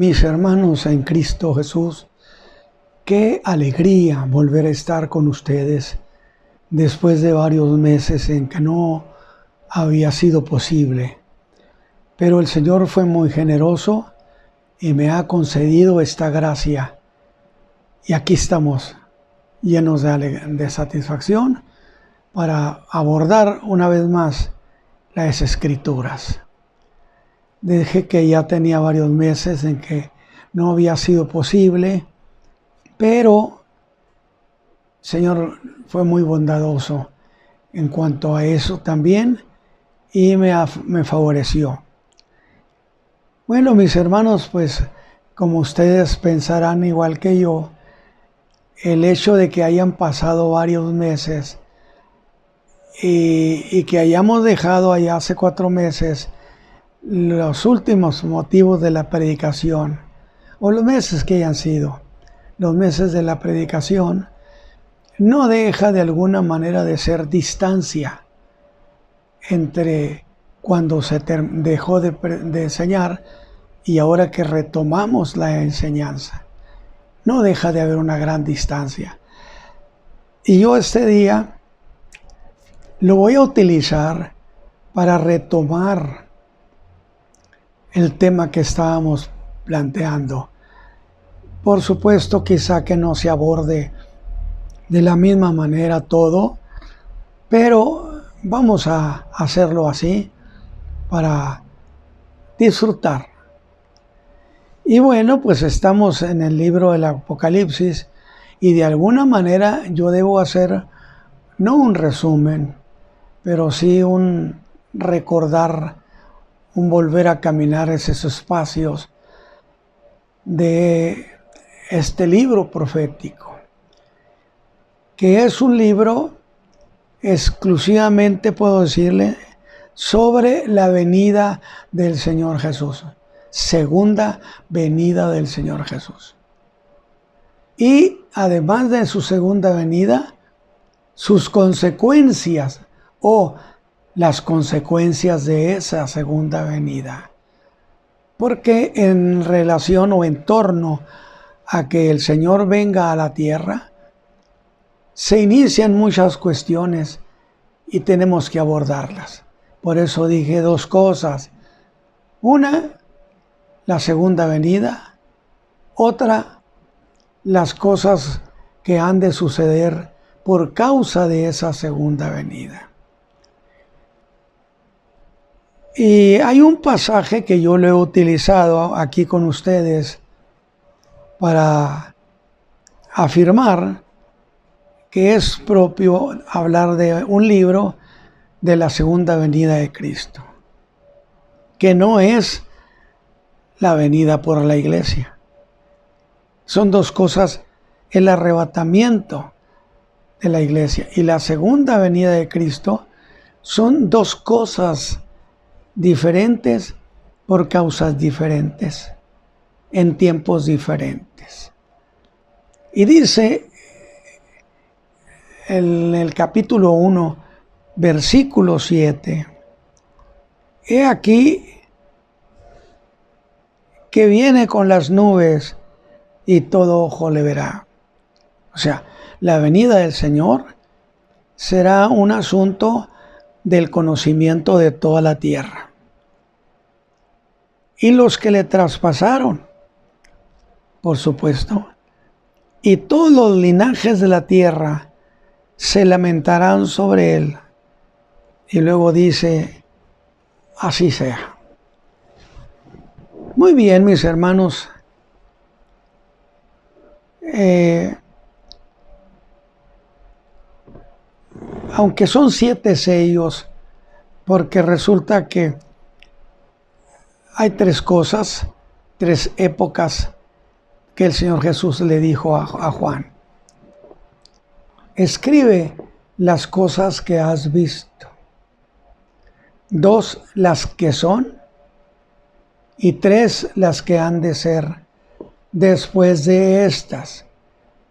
Mis hermanos en Cristo Jesús, qué alegría volver a estar con ustedes después de varios meses en que no había sido posible. Pero el Señor fue muy generoso y me ha concedido esta gracia. Y aquí estamos, llenos de satisfacción, para abordar una vez más las Escrituras. Dije que ya tenía varios meses en que no había sido posible, pero el Señor fue muy bondadoso en cuanto a eso también y me favoreció. Bueno, mis hermanos, pues como ustedes pensarán igual que yo, el hecho de que hayan pasado varios meses y que hayamos dejado allá hace 4 meses los últimos motivos de la predicación, o los meses que hayan sido, los meses de la predicación, no deja de alguna manera de ser distancia entre cuando se dejó de enseñar y ahora que retomamos la enseñanza. No deja de haber una gran distancia. Y yo este día lo voy a utilizar para retomar el tema que estábamos planteando. Por supuesto, quizá que no se aborde de la misma manera todo, pero vamos a hacerlo así para disfrutar. Y bueno, pues estamos en el libro del Apocalipsis y de alguna manera yo debo hacer no un resumen, pero sí un recordar, un volver a caminar esos espacios de este libro profético, que es un libro exclusivamente, puedo decirle, sobre la venida del Señor Jesús, segunda venida del Señor Jesús. Y además de su segunda venida, sus consecuencias o las consecuencias de esa segunda venida. Porque en relación o en torno a que el Señor venga a la tierra, se inician muchas cuestiones y tenemos que abordarlas. Por eso dije 2 cosas. Una, la segunda venida. Otra, las cosas que han de suceder por causa de esa segunda venida. Y hay un pasaje que yo lo he utilizado aquí con ustedes para afirmar que es propio hablar de un libro de la segunda venida de Cristo, que no es la venida por la iglesia. Son 2 cosas, el arrebatamiento de la iglesia y la segunda venida de Cristo son 2 cosas diferentes por causas diferentes, en tiempos diferentes. Y dice en el capítulo 1, versículo 7, he aquí que viene con las nubes y todo ojo le verá. O sea, la venida del Señor será un asunto del conocimiento de toda la tierra. Y los que le traspasaron, por supuesto, y todos los linajes de la tierra se lamentarán sobre él. Y luego dice, así sea. Muy bien, mis hermanos. Aunque son 7 sellos, porque resulta que hay 3 cosas, 3 épocas que el Señor Jesús le dijo a Juan. Escribe las cosas que has visto. 2, las que son. Y 3, las que han de ser después de estas.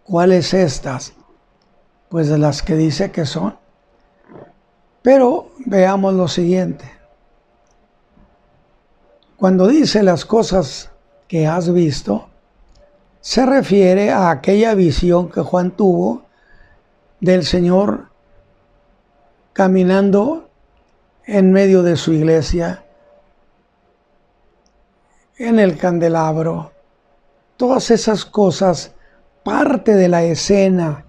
¿Cuáles estas? Pues de las que dice que son. Pero veamos lo siguiente. Cuando dice las cosas que has visto se refiere a aquella visión que Juan tuvo del Señor caminando en medio de su iglesia, en el candelabro. Todas esas cosas, parte de la escena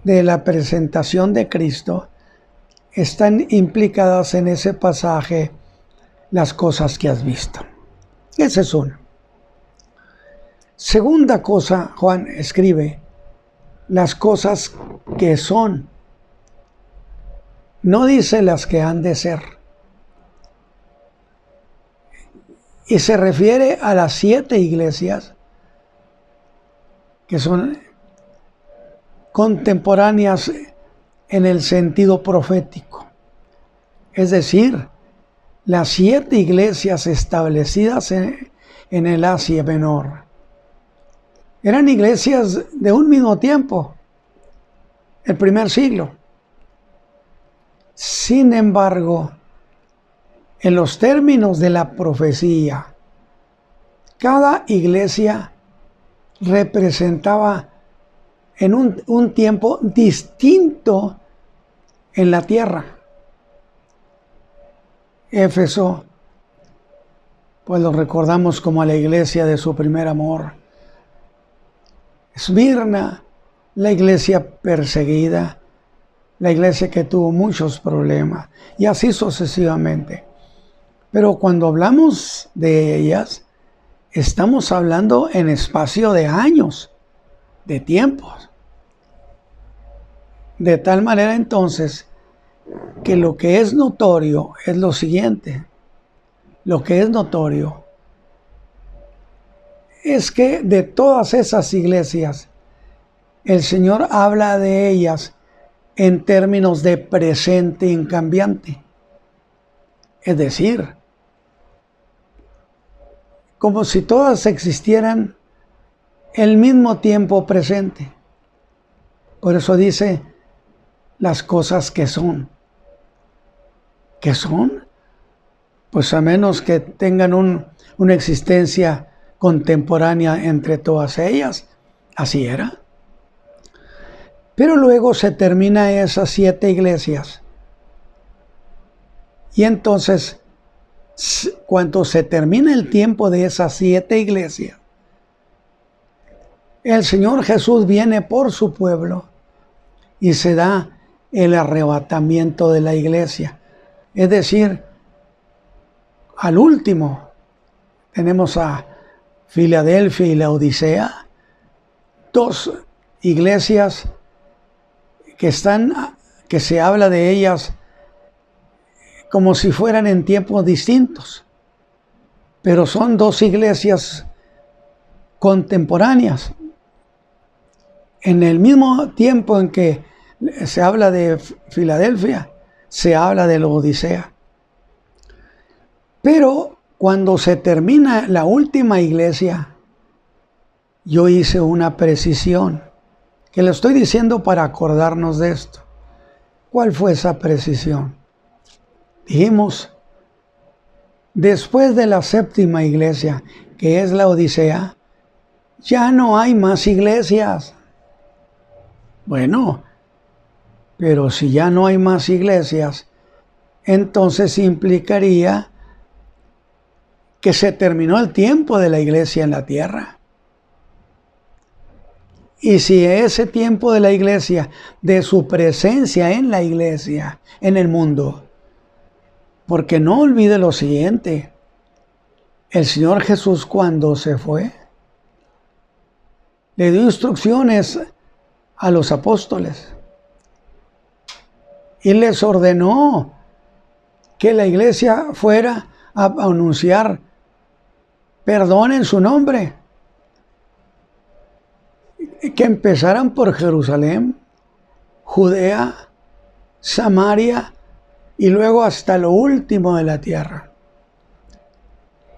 de la presentación de Cristo, están implicadas en ese pasaje, las cosas que has visto. Esa es una. Segunda cosa, Juan escribe, las cosas que son. No dice las que han de ser. Y se refiere a las 7 iglesias que son contemporáneas en el sentido profético. Es decir, las 7 iglesias establecidas en el Asia Menor. Eran iglesias de un mismo tiempo, el primer siglo. Sin embargo, en los términos de la profecía, cada iglesia representaba en un tiempo distinto en la tierra. Éfeso, pues lo recordamos como la iglesia de su primer amor. Esmirna, la iglesia perseguida, la iglesia que tuvo muchos problemas, y así sucesivamente. Pero cuando hablamos de ellas, estamos hablando en espacio de años, de tiempos. De tal manera entonces que lo que es notorio es lo siguiente. Lo que es notorio es que de todas esas iglesias, el Señor habla de ellas en términos de presente incambiante. Es decir, como si todas existieran el mismo tiempo presente. Por eso dice las cosas que son. ¿Qué son? Pues a menos que tengan una existencia contemporánea entre todas ellas. Así era. Pero luego se termina esas 7 iglesias. Y entonces, cuando se termina el tiempo de esas 7 iglesias, el Señor Jesús viene por su pueblo y se da el arrebatamiento de la iglesia. Es decir, al último tenemos a Filadelfia y Laodicea, 2 iglesias que se habla de ellas como si fueran en tiempos distintos, pero son 2 iglesias contemporáneas. En el mismo tiempo en que se habla de Filadelfia, se habla de Laodicea. Pero cuando se termina la última iglesia, yo hice una precisión, que le estoy diciendo para acordarnos de esto. ¿Cuál fue esa precisión? Dijimos, después de la 7ª iglesia, que es la Odisea, ya no hay más iglesias. Bueno, pero si ya no hay más iglesias, entonces implicaría que se terminó el tiempo de la iglesia en la tierra. Y si ese tiempo de la iglesia, de su presencia en la iglesia, en el mundo, porque no olvide lo siguiente, el Señor Jesús cuando se fue, le dio instrucciones a los apóstoles y les ordenó que la iglesia fuera a anunciar perdón en su nombre, que empezaran por Jerusalén, Judea, Samaria y luego hasta lo último de la tierra.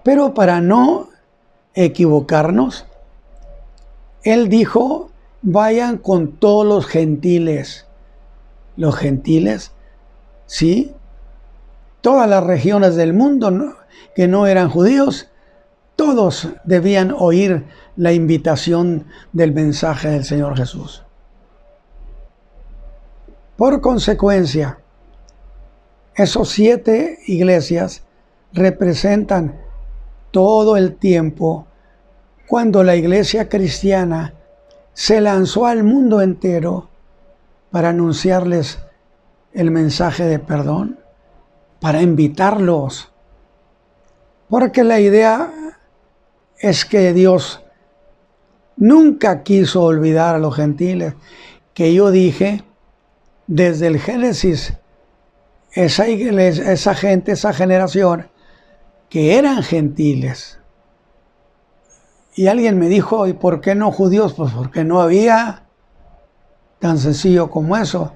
Pero para no equivocarnos, Él dijo, vayan con todos los gentiles. Los gentiles, sí, todas las regiones del mundo, ¿no?, que no eran judíos, todos debían oír la invitación del mensaje del Señor Jesús. Por consecuencia, esos 7 iglesias representan todo el tiempo cuando la iglesia cristiana se lanzó al mundo entero para anunciarles el mensaje de perdón, para invitarlos. Porque la idea es que Dios nunca quiso olvidar a los gentiles, que yo dije desde el Génesis, esa iglesia, esa gente, esa generación, que eran gentiles. Y alguien me dijo, ¿y por qué no judíos? Pues porque no había, tan sencillo como eso.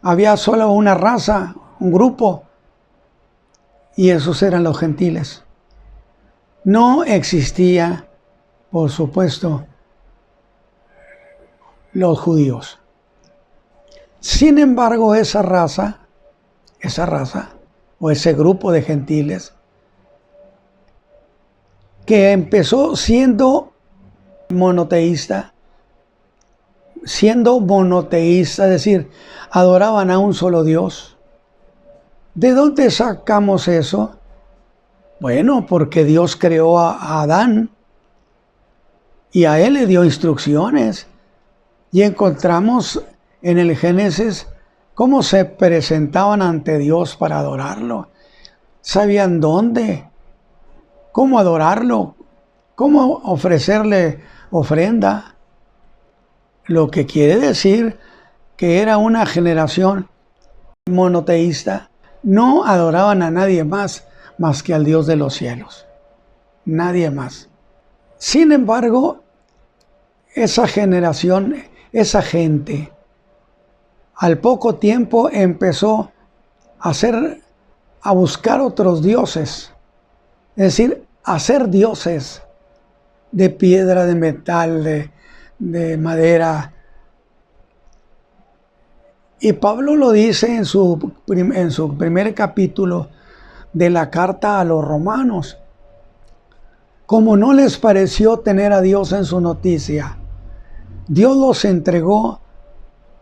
Había solo una raza, un grupo, y esos eran los gentiles. No existía, por supuesto, los judíos. Sin embargo, esa raza, o ese grupo de gentiles, que empezó siendo monoteísta, es decir, adoraban a un solo Dios. ¿De dónde sacamos eso? Bueno, porque Dios creó a Adán y a él le dio instrucciones. Y encontramos en el Génesis cómo se presentaban ante Dios para adorarlo. Sabían dónde, cómo adorarlo, cómo ofrecerle ofrenda. Lo que quiere decir que era una generación monoteísta. No adoraban a nadie más que al Dios de los cielos. Nadie más. Sin embargo, esa generación, esa gente, al poco tiempo empezó a buscar otros dioses. Es decir, a hacer dioses de piedra, de metal, de madera. Y Pablo lo dice en su primer capítulo de la carta a los romanos. Como no les pareció tener a Dios en su noticia, Dios los entregó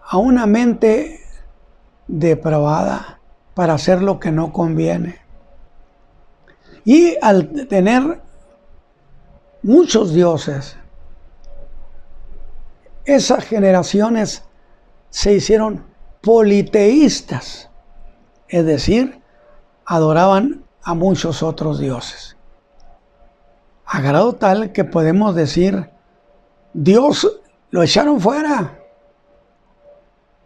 a una mente depravada para hacer lo que no conviene. Y al tener muchos dioses, esas generaciones se hicieron politeístas, es decir, adoraban a muchos otros dioses. A grado tal que podemos decir, Dios lo echaron fuera,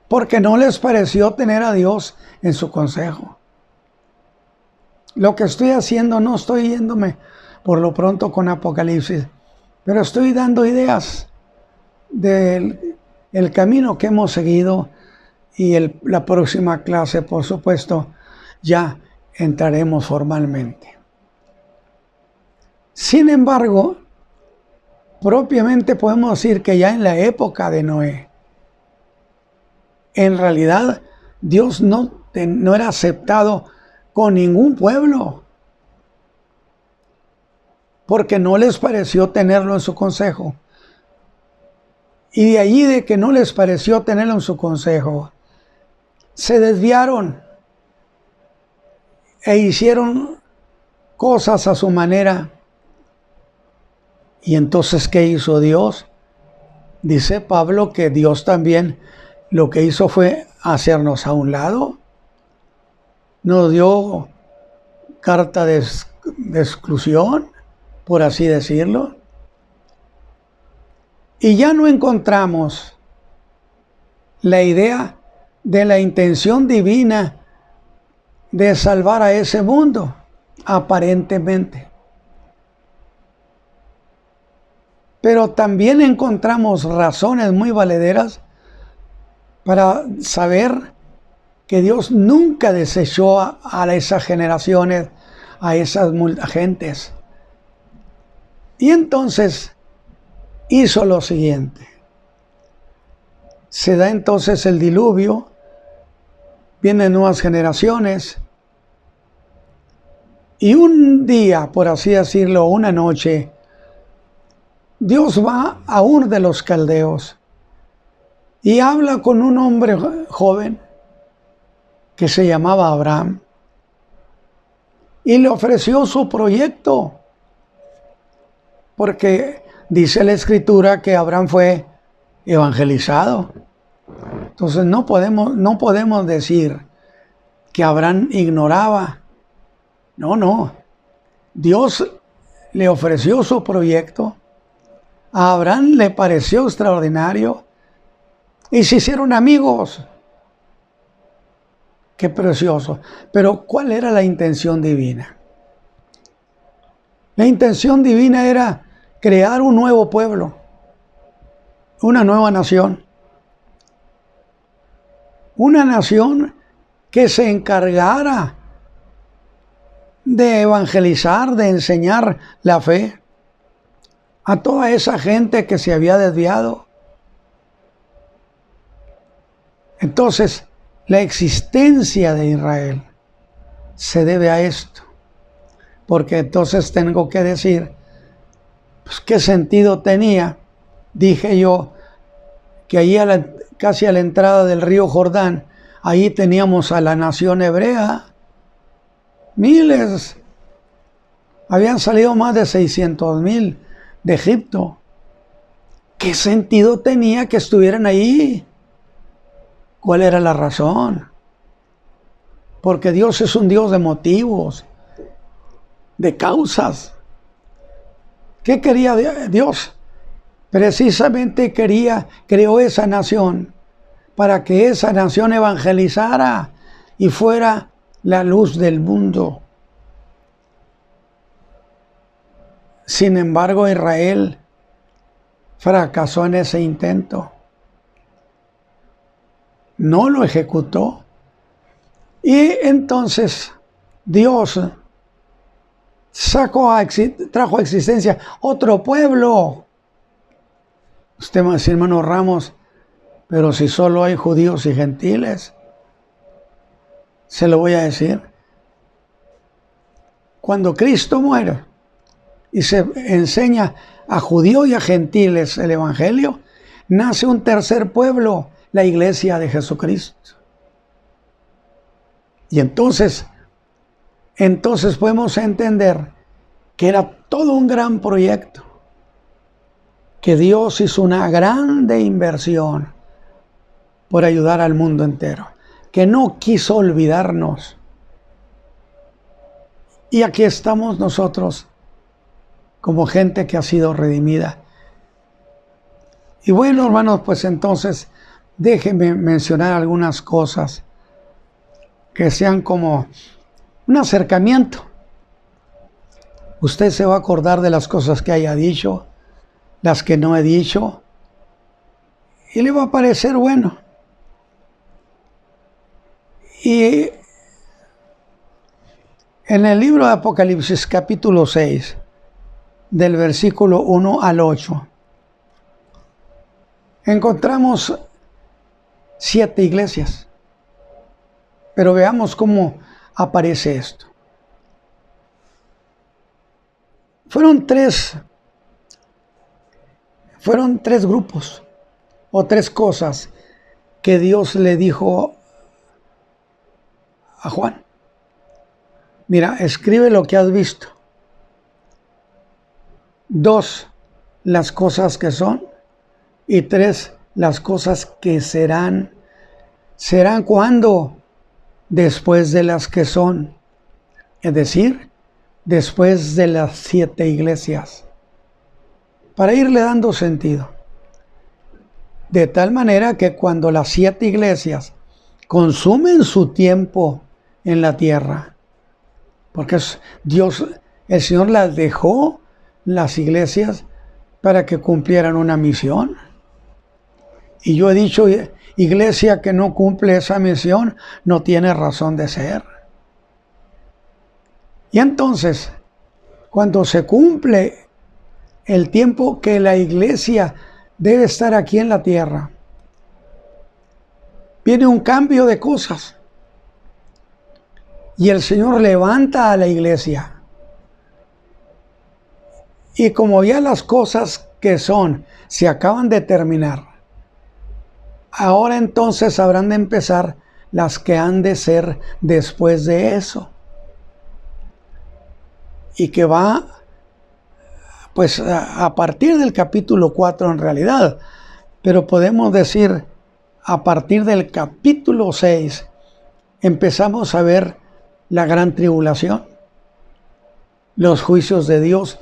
porque no les pareció tener a Dios en su consejo. Lo que estoy haciendo, no estoy yéndome por lo pronto con Apocalipsis, pero estoy dando ideas del camino que hemos seguido, y la próxima clase, por supuesto, ya entraremos formalmente. Sin embargo, propiamente podemos decir que ya en la época de Noé, en realidad Dios no era aceptado con ningún pueblo, porque no les pareció tenerlo en su consejo. Y de allí, de que no les pareció tenerlo en su consejo, se desviaron e hicieron cosas a su manera. Y entonces, ¿qué hizo Dios? Dice Pablo que Dios también lo que hizo fue hacernos a un lado. Nos dio carta de exclusión, por así decirlo. Y ya no encontramos la idea de la intención divina de salvar a ese mundo, aparentemente. Pero también encontramos razones muy valederas para saber que Dios nunca desechó a esas generaciones, a esas gentes. Y entonces hizo lo siguiente. Se da entonces el diluvio, vienen nuevas generaciones, Y un día, por así decirlo, una noche, Dios va a Ur de los Caldeos y habla con un hombre joven que se llamaba Abraham y le ofreció su proyecto, porque dice la Escritura que Abraham fue evangelizado. Entonces no podemos decir que Abraham ignoraba. No. Dios le ofreció su proyecto. A Abraham le pareció extraordinario y se hicieron amigos. Qué precioso. Pero ¿cuál era la intención divina? La intención divina era crear un nuevo pueblo, una nueva nación. Una nación que se encargara de evangelizar, de enseñar la fe a toda esa gente que se había desviado. Entonces, la existencia de Israel se debe a esto, porque entonces tengo que decir, pues, ¿qué sentido tenía? Dije yo que ahí casi a la entrada del río Jordán, ahí teníamos a la nación hebrea, miles, habían salido más de 600,000 de Egipto. ¿Qué sentido tenía que estuvieran ahí? ¿Cuál era la razón? Porque Dios es un Dios de motivos, de causas. ¿Qué quería Dios? Precisamente creó esa nación para que esa nación evangelizara y fuera la luz del mundo. Sin embargo, Israel fracasó en ese intento. No lo ejecutó. Y entonces Dios trajo a existencia otro pueblo. Usted va a decir, hermano Ramos, pero si solo hay judíos y gentiles. Se lo voy a decir. Cuando Cristo muere y se enseña a judíos y a gentiles el evangelio, nace un tercer pueblo, la iglesia de Jesucristo. Y entonces podemos entender que era todo un gran proyecto, que Dios hizo una grande inversión por ayudar al mundo entero, que no quiso olvidarnos. Y aquí estamos nosotros como gente que ha sido redimida. Y bueno, hermanos, pues entonces déjenme mencionar algunas cosas que sean como un acercamiento. Usted se va a acordar de las cosas que haya dicho, las que no he dicho, y le va a parecer bueno. Y en el libro de Apocalipsis capítulo 6, del versículo 1 al 8, encontramos 7 iglesias. Pero veamos cómo aparece esto. Fueron tres grupos o 3 cosas que Dios le dijo a Juan. Mira, escribe lo que has visto. 2, las cosas que son. Y 3, las cosas que serán. ¿Serán cuándo? Después de las que son. Es decir, después de las 7 iglesias. Para irle dando sentido. De tal manera que cuando las 7 iglesias consumen su tiempo en la tierra, porque Dios, el Señor las dejó, las iglesias, para que cumplieran una misión. Y yo he dicho, iglesia que no cumple esa misión no tiene razón de ser. Y entonces, cuando se cumple el tiempo que la iglesia debe estar aquí en la tierra, viene un cambio de cosas. Y el Señor levanta a la iglesia. Y como ya las cosas que son se acaban de terminar, ahora entonces habrán de empezar las que han de ser después de eso. Y que va, pues, a partir del capítulo 4 en realidad, pero podemos decir a partir del capítulo 6 empezamos a ver la gran tribulación, los juicios de Dios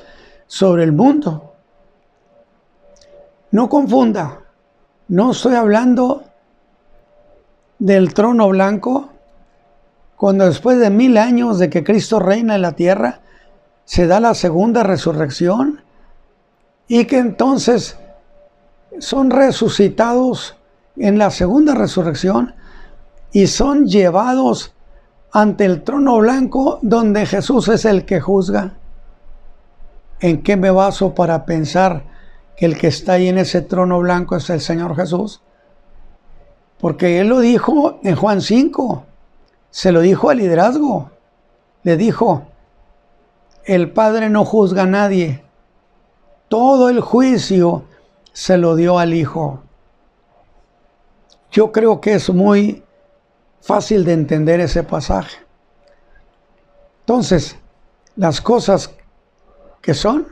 sobre el mundo. No confunda, no estoy hablando del trono blanco, cuando después de 1000 años de que Cristo reina en la tierra, se da la segunda resurrección y que entonces son resucitados en la segunda resurrección y son llevados ante el trono blanco donde Jesús es el que juzga. ¿En qué me baso para pensar que el que está ahí en ese trono blanco es el Señor Jesús? Porque Él lo dijo en Juan 5, se lo dijo al liderazgo, le dijo: el Padre no juzga a nadie, todo el juicio se lo dio al Hijo. Yo creo que es muy fácil de entender ese pasaje. Entonces, las cosas que son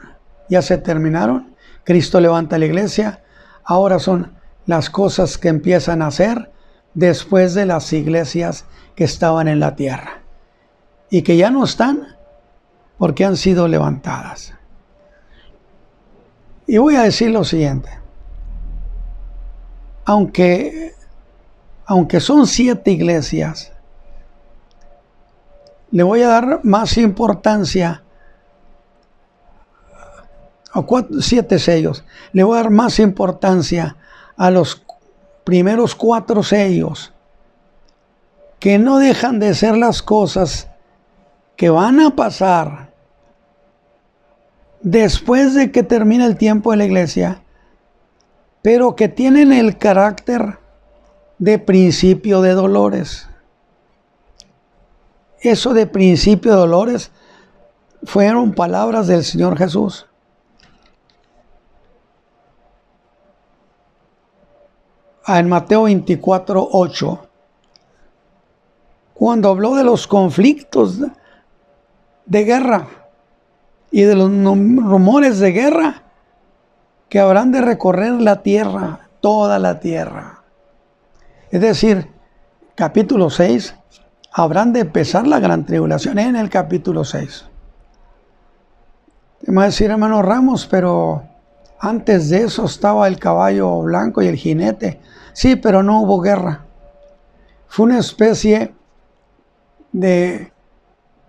ya se terminaron. Cristo levanta la iglesia. Ahora son las cosas que empiezan a hacer después de las iglesias que estaban en la tierra y que ya no están porque han sido levantadas. Y voy a decir lo siguiente: aunque son 7 iglesias, le voy a dar más importancia a 7 sellos, le voy a dar más importancia a los primeros 4 sellos, que no dejan de ser las cosas que van a pasar después de que termine el tiempo de la iglesia, pero que tienen el carácter de principio de dolores. Eso de principio de dolores fueron palabras del Señor Jesús. En Mateo 24:8, cuando habló de los conflictos de guerra y de los rumores de guerra que habrán de recorrer la tierra, toda la tierra. Es decir, capítulo 6, habrán de empezar la gran tribulación en el capítulo 6. Te va a decir, hermano Ramos, pero antes de eso estaba el caballo blanco y el jinete. Sí, pero no hubo guerra. Fue una especie de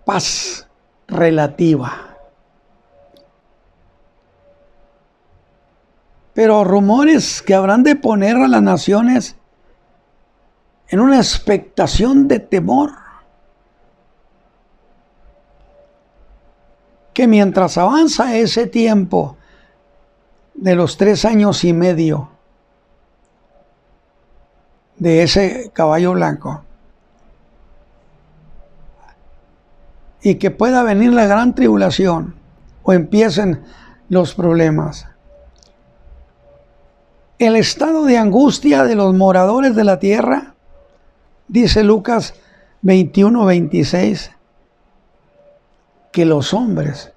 paz relativa. Pero rumores que habrán de poner a las naciones en una expectación de temor, que mientras avanza ese tiempo de los 3 años y medio de ese caballo blanco, y que pueda venir la gran tribulación o empiecen los problemas, el estado de angustia de los moradores de la tierra, dice Lucas 21:26, que los hombres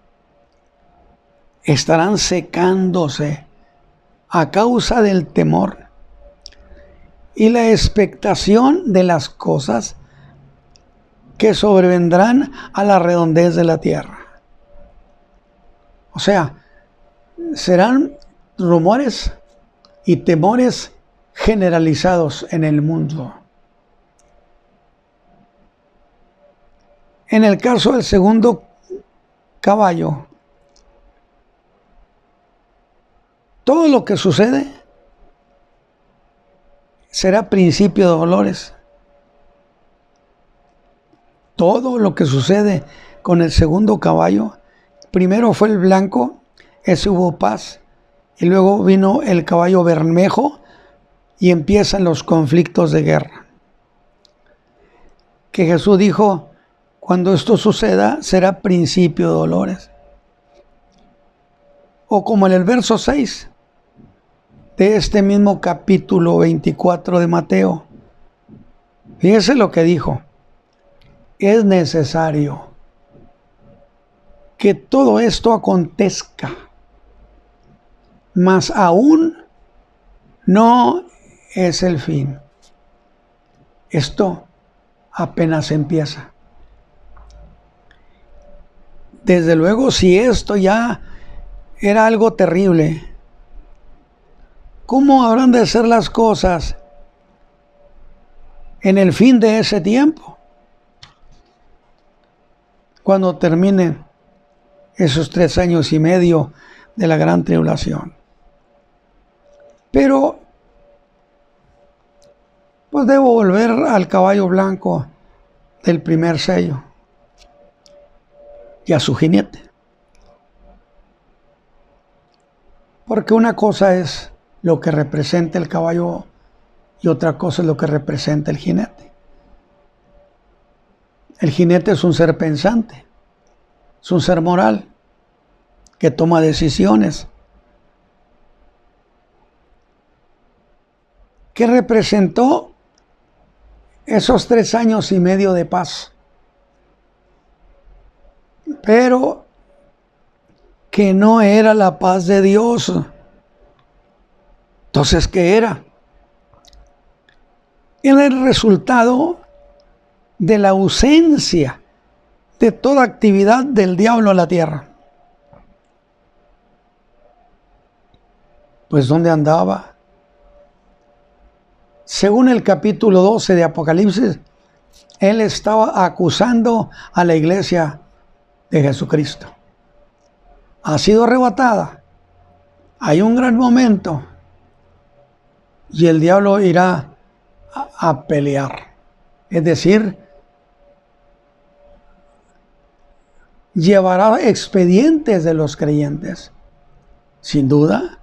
estarán secándose a causa del temor y la expectación de las cosas que sobrevendrán a la redondez de la tierra. O sea, serán rumores y temores generalizados en el mundo. En el caso del segundo caballo, todo lo que sucede será principio de dolores. Todo lo que sucede con el segundo caballo, primero fue el blanco, ese hubo paz, y luego vino el caballo bermejo y empiezan los conflictos de guerra. Que Jesús dijo, cuando esto suceda será principio de dolores. O como en el verso 6 de este mismo capítulo 24 de Mateo. Fíjese lo que dijo. Es necesario que todo esto acontezca, mas aún no es el fin. Esto apenas empieza. Desde luego, si esto ya era algo terrible, ¿cómo habrán de ser las cosas en el fin de ese tiempo? Cuando terminen esos 3 años y medio de la gran tribulación. Pero, pues debo volver al caballo blanco del primer sello y a su jinete. Porque una cosa es lo que representa el caballo y otra cosa es lo que representa el jinete. El jinete es un ser pensante, es un ser moral que toma decisiones. ¿Qué representó esos 3 años y medio de paz? Pero que no era la paz de Dios. Entonces, ¿qué era? Era el resultado de la ausencia de toda actividad del diablo en la tierra. Pues ¿dónde andaba? Según el capítulo 12 de Apocalipsis, él estaba acusando a la iglesia de Jesucristo. Ha sido arrebatada. Hay un gran momento y el diablo irá a pelear. Es decir, llevará expedientes de los creyentes, sin duda,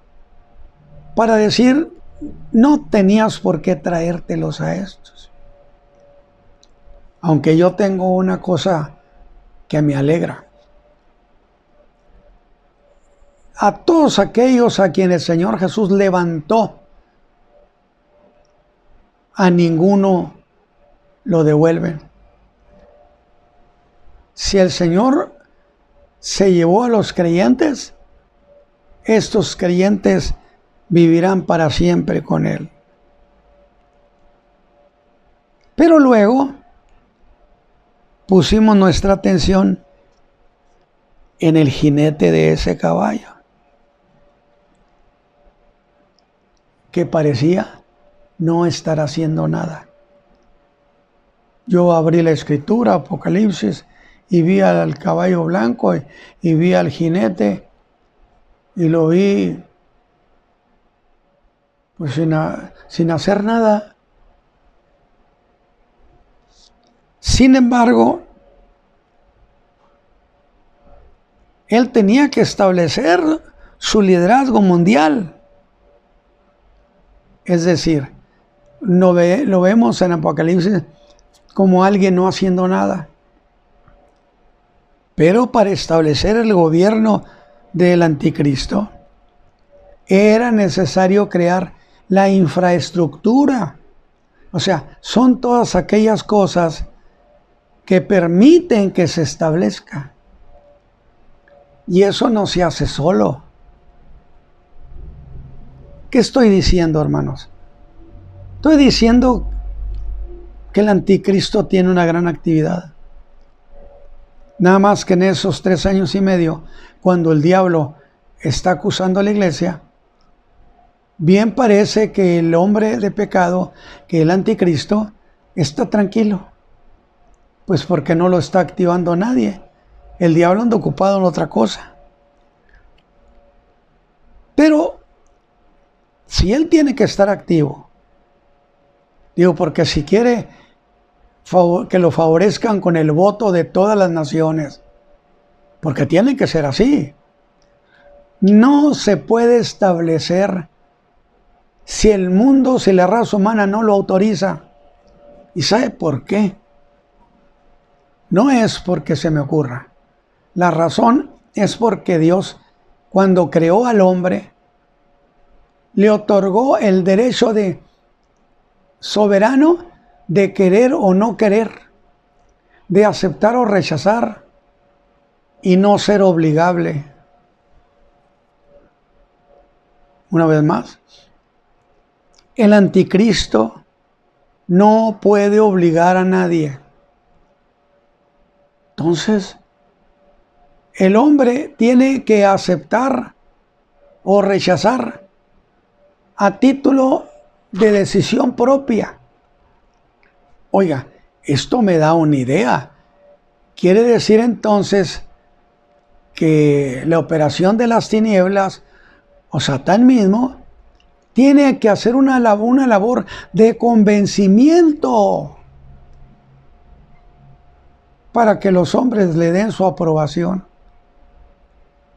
para decir, no tenías por qué traértelos a estos. Aunque yo tengo una cosa que me alegra. A todos aquellos a quienes el Señor Jesús levantó, a ninguno lo devuelven. Si el Señor se llevó a los creyentes, estos creyentes vivirán para siempre con Él. Pero luego pusimos nuestra atención en el jinete de ese caballo, que parecía no estar haciendo nada. Yo abrí la escritura, Apocalipsis, y vi al caballo blanco y vi al jinete y lo vi pues sin hacer nada. Sin embargo, él tenía que establecer su liderazgo mundial. Es decir, lo vemos en Apocalipsis como alguien no haciendo nada. Pero para establecer el gobierno del anticristo, era necesario crear la infraestructura. O sea, son todas aquellas cosas que permiten que se establezca. Y eso no se hace solo. ¿Qué estoy diciendo, hermanos? Estoy diciendo que el anticristo tiene una gran actividad. Nada más que en esos 3 años y medio, cuando el diablo está acusando a la iglesia, bien parece que el hombre de pecado, que el anticristo, está tranquilo. Pues porque no lo está activando nadie. El diablo anda ocupado en otra cosa. Pero si él tiene que estar activo, digo, porque si quiere que lo favorezcan con el voto de todas las naciones, porque tiene que ser así. No se puede establecer si el mundo, si la raza humana no lo autoriza. ¿Y sabe por qué? No es porque se me ocurra. La razón es porque Dios cuando creó al hombre, le otorgó el derecho de soberano de querer o no querer, de aceptar o rechazar y no ser obligable. Una vez más, el anticristo no puede obligar a nadie. Entonces, el hombre tiene que aceptar o rechazar a título de decisión propia. Oiga, esto me da una idea. Quiere decir entonces que la operación de las tinieblas, o Satán mismo, tiene que hacer una labor de convencimiento para que los hombres le den su aprobación.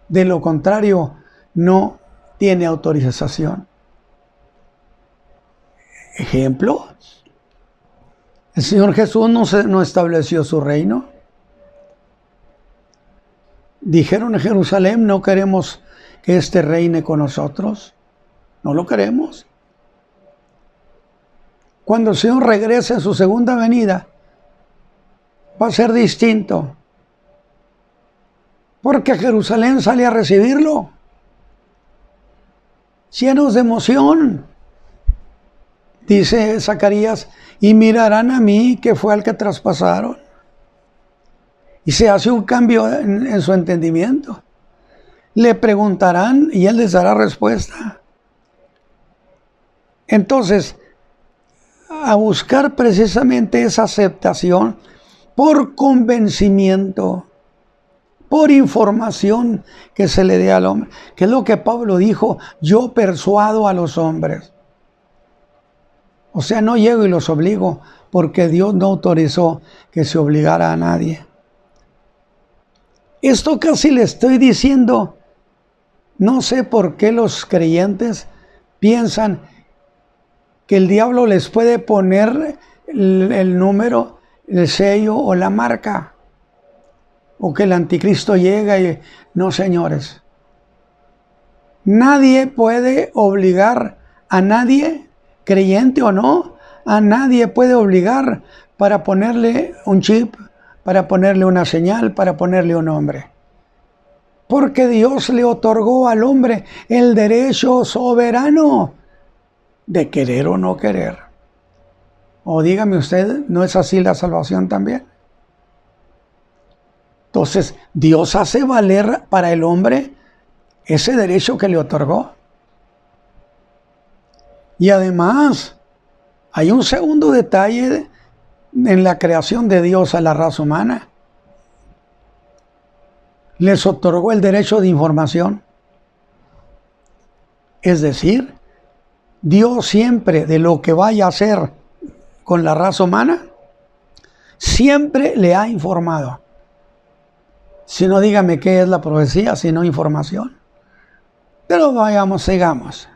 De lo contrario, no tiene autorización. Ejemplo, el Señor Jesús no estableció su reino. Dijeron en Jerusalén, no queremos que este reine con nosotros. No lo queremos. Cuando el Señor regrese en su segunda venida, va a ser distinto. Porque Jerusalén sale a recibirlo, llenos de emoción. Dice Zacarías, y mirarán a mí, que fue al que traspasaron. Y se hace un cambio en su entendimiento. Le preguntarán y él les dará respuesta. Entonces, a buscar precisamente esa aceptación por convencimiento, por información que se le dé al hombre, que es lo que Pablo dijo, yo persuado a los hombres. O sea, no llego y los obligo, porque Dios no autorizó que se obligara a nadie. Esto casi le estoy diciendo, no sé por qué los creyentes piensan que el diablo les puede poner el número, el sello o la marca, o que el anticristo llega y... No, señores. Nadie puede obligar a nadie, creyente o no, a nadie puede obligar para ponerle un chip, para ponerle una señal, para ponerle un nombre. Porque Dios le otorgó al hombre el derecho soberano de querer o no querer. O dígame usted, ¿no es así la salvación también? Entonces, Dios hace valer para el hombre ese derecho que le otorgó. Y además, hay un segundo detalle en la creación de Dios a la raza humana. Les otorgó el derecho de información. Es decir, Dios siempre de lo que vaya a hacer con la raza humana, siempre le ha informado. Si no, dígame qué es la profecía, sino información. Pero vayamos, sigamos.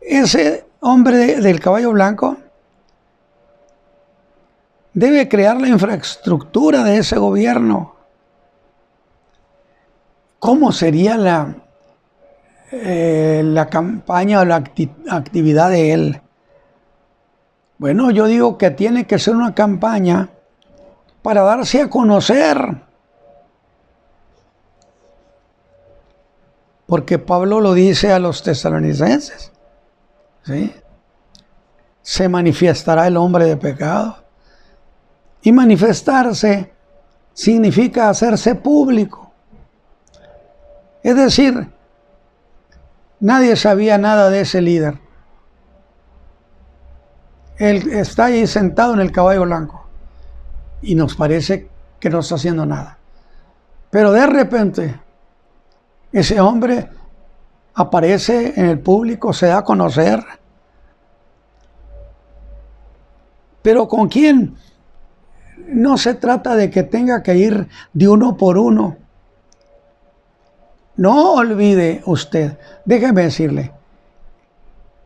Ese hombre del caballo blanco debe crear la infraestructura de ese gobierno. ¿Cómo sería la campaña o la actividad de él? Bueno, yo digo que tiene que ser una campaña para darse a conocer. Porque Pablo lo dice a los tesalonicenses. ¿Sí? Se manifestará el hombre de pecado. Y manifestarse significa hacerse público. Es decir, nadie sabía nada de ese líder. Él está ahí sentado en el caballo blanco y nos parece que no está haciendo nada. Pero de repente, ese hombre aparece en el público, se da a conocer. ¿Pero con quién? No se trata de que tenga que ir de uno por uno. No olvide usted, déjeme decirle,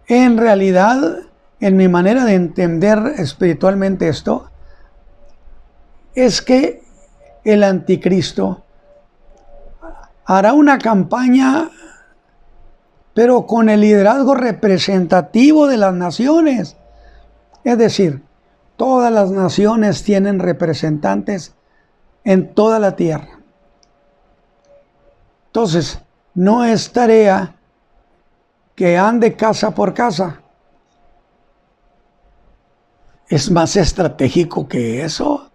en realidad, en mi manera de entender espiritualmente esto, es que el anticristo hará una campaña, pero con el liderazgo representativo de las naciones. Es decir, todas las naciones tienen representantes en toda la tierra. Entonces, no es tarea que ande casa por casa. Es más estratégico que eso.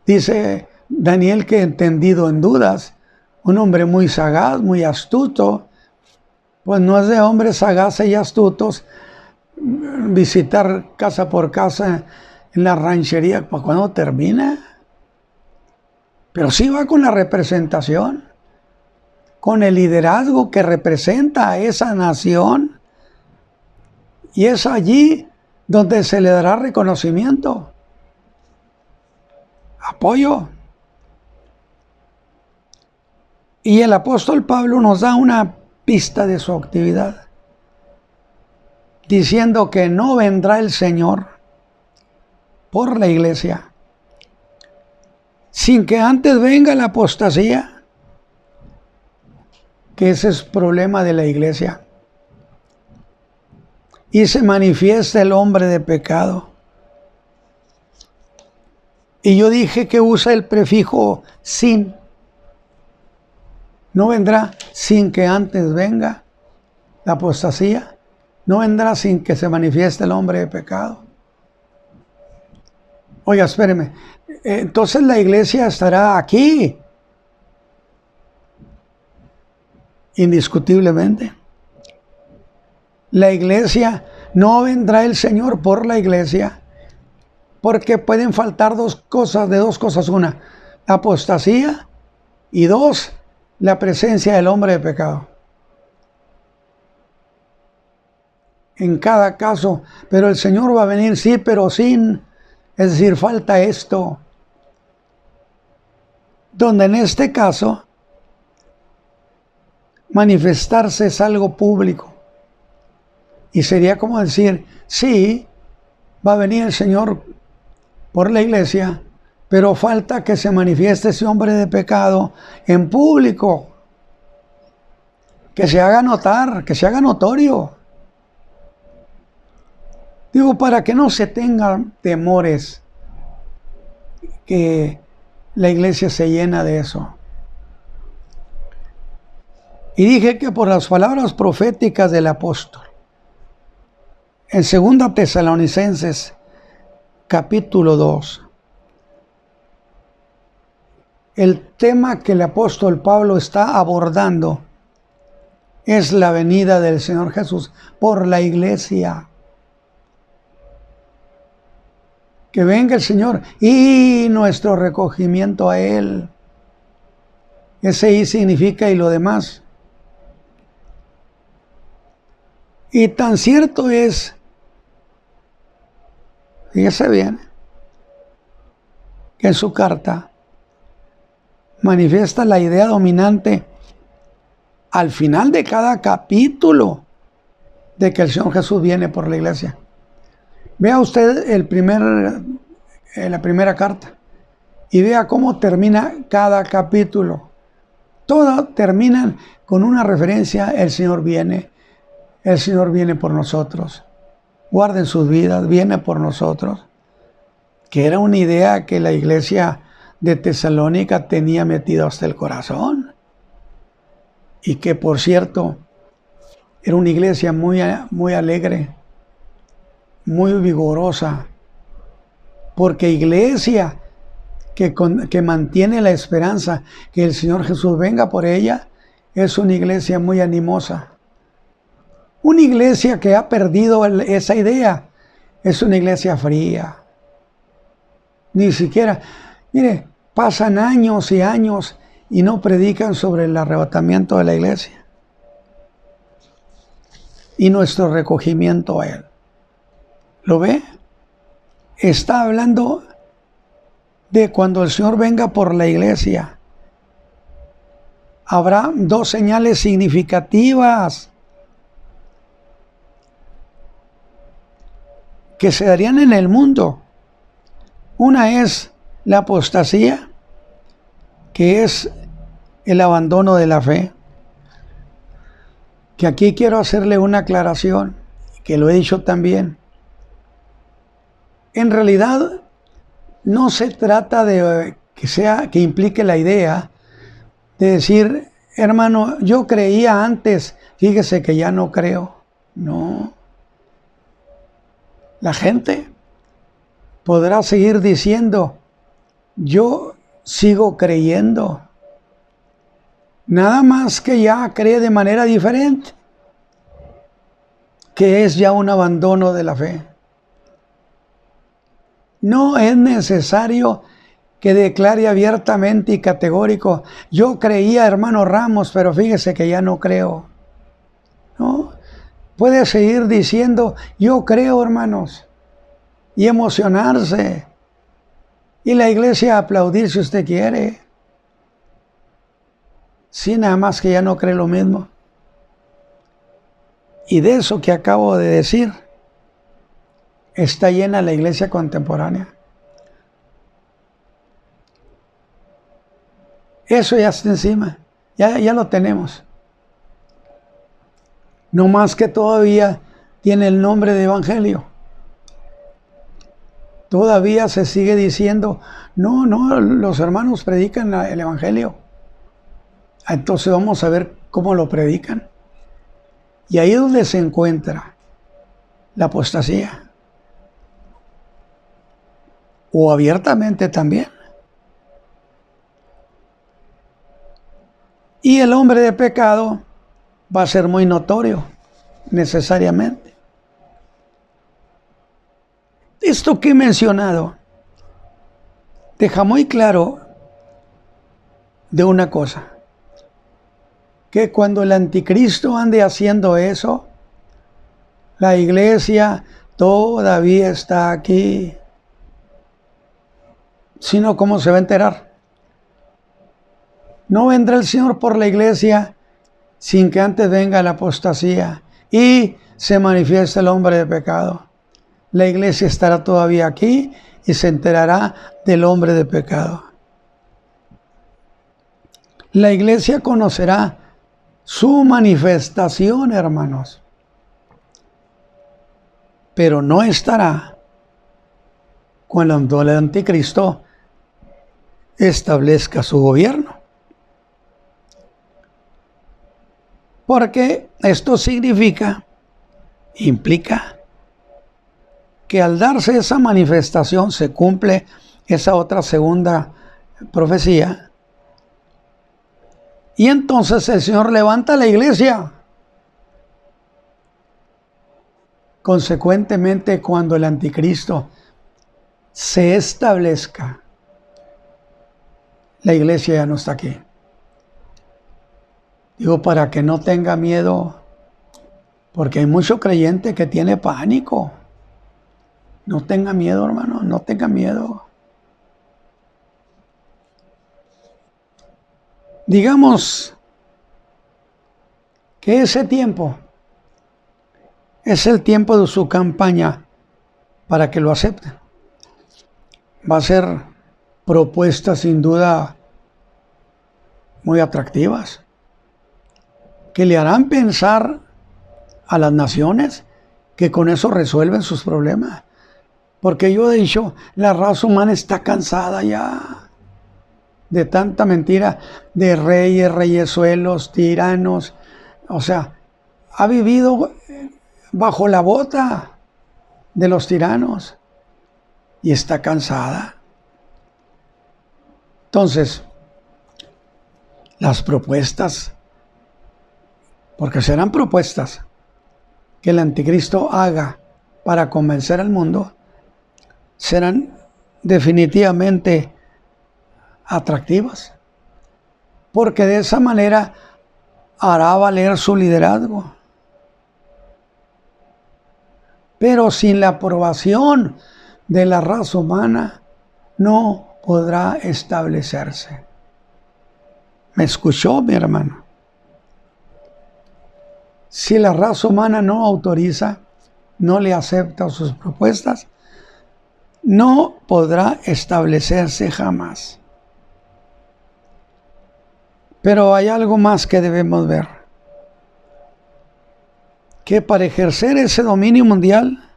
Dice Daniel que entendido en dudas, un hombre muy sagaz, muy astuto, pues no es de hombres sagaces y astutos visitar casa por casa en la ranchería para cuando termina. Pero sí va con la representación, con el liderazgo que representa a esa nación, y es allí donde se le dará reconocimiento, apoyo. Y el apóstol Pablo nos da una pista de su actividad, diciendo que no vendrá el Señor por la iglesia sin que antes venga la apostasía, que ese es problema de la iglesia, y se manifiesta el hombre de pecado. Y yo dije que usa el prefijo sin. No vendrá sin que antes venga la apostasía. No vendrá sin que se manifieste el hombre de pecado. Oiga, espéreme. Entonces la iglesia estará aquí. Indiscutiblemente. La iglesia, no vendrá el Señor por la iglesia, porque pueden faltar dos cosas. Una, la apostasía, y dos, la presencia del hombre de pecado. En cada caso, pero el Señor va a venir, sí, pero sin, es decir, falta esto. Donde en este caso, manifestarse es algo público. Y sería como decir, sí, va a venir el Señor por la iglesia, pero falta que se manifieste ese hombre de pecado en público, que se haga notar, que se haga notorio. Digo, para que no se tengan temores, que la iglesia se llena de eso. Y dije que por las palabras proféticas del apóstol, en 2 Tesalonicenses, capítulo 2, el tema que el apóstol Pablo está abordando es la venida del Señor Jesús por la iglesia. Que venga el Señor y nuestro recogimiento a Él. Ese "y" significa "y lo demás". Y tan cierto es, fíjese bien, que en su carta manifiesta la idea dominante al final de cada capítulo de que el Señor Jesús viene por la iglesia. Vea usted la primera carta y vea cómo termina cada capítulo. Todos terminan con una referencia: el Señor viene por nosotros. Guarden sus vidas, viene por nosotros. Que era una idea que la iglesia de Tesalónica tenía metida hasta el corazón. Y que, por cierto, era una iglesia muy alegre, muy vigorosa. Porque iglesia que mantiene la esperanza que el Señor Jesús venga por ella, es una iglesia muy animosa. Una iglesia que ha perdido esa idea es una iglesia fría. Ni siquiera, mire, pasan años y años y no predican sobre el arrebatamiento de la iglesia y nuestro recogimiento a Él. ¿Lo ve? Está hablando de cuando el Señor venga por la iglesia. Habrá dos señales significativas que se darían en el mundo. Una es la apostasía, que es el abandono de la fe. Que aquí quiero hacerle una aclaración, que lo he dicho también. En realidad, no se trata de que implique la idea de decir, hermano, yo creía antes, fíjese que ya no creo. No. La gente podrá seguir diciendo, yo sigo creyendo. Nada más que ya cree de manera diferente, que es ya un abandono de la fe. No es necesario que declare abiertamente y categórico, yo creía, hermano Ramos, pero fíjese que ya no creo. No, puede seguir diciendo, yo creo, hermanos, y emocionarse, y la iglesia aplaudir si usted quiere. Sí, nada más que ya no cree lo mismo. Y de eso que acabo de decir, está llena la iglesia contemporánea. Eso ya está encima, ya lo tenemos. No más que todavía tiene el nombre de evangelio. Todavía se sigue diciendo, no, los hermanos predican el evangelio. Entonces vamos a ver cómo lo predican. Y ahí es donde se encuentra la apostasía. O abiertamente también. Y el hombre de pecado va a ser muy notorio, necesariamente. Esto que he mencionado deja muy claro de una cosa, que cuando el anticristo ande haciendo eso, la iglesia todavía está aquí. Si no, ¿cómo se va a enterar? No vendrá el Señor por la iglesia sin que antes venga la apostasía y se manifieste el hombre de pecado. La iglesia estará todavía aquí y se enterará del hombre de pecado. La iglesia conocerá su manifestación, hermanos, pero no estará cuando el anticristo establezca su gobierno. Porque esto implica que al darse esa manifestación se cumple esa otra segunda profecía. Y entonces el Señor levanta la iglesia. Consecuentemente, cuando el anticristo se establezca, la iglesia ya no está aquí. Digo, para que no tenga miedo, porque hay mucho creyente que tiene pánico. No tenga miedo, hermano, no tenga miedo. Digamos que ese tiempo es el tiempo de su campaña para que lo acepten. Va a ser propuestas sin duda muy atractivas, que le harán pensar a las naciones que con eso resuelven sus problemas. Porque yo he dicho, la raza humana está cansada ya de tanta mentira, de reyes, reyesuelos, tiranos. O sea, ha vivido bajo la bota de los tiranos y está cansada. Entonces, las propuestas, porque serán propuestas que el anticristo haga para convencer al mundo, serán definitivamente atractivas, porque de esa manera hará valer su liderazgo. Pero sin la aprobación de la raza humana no podrá establecerse. ¿Me escuchó, mi hermano? Si la raza humana no autoriza, no le acepta sus propuestas, no podrá establecerse jamás. Pero hay algo más que debemos ver. Que para ejercer ese dominio mundial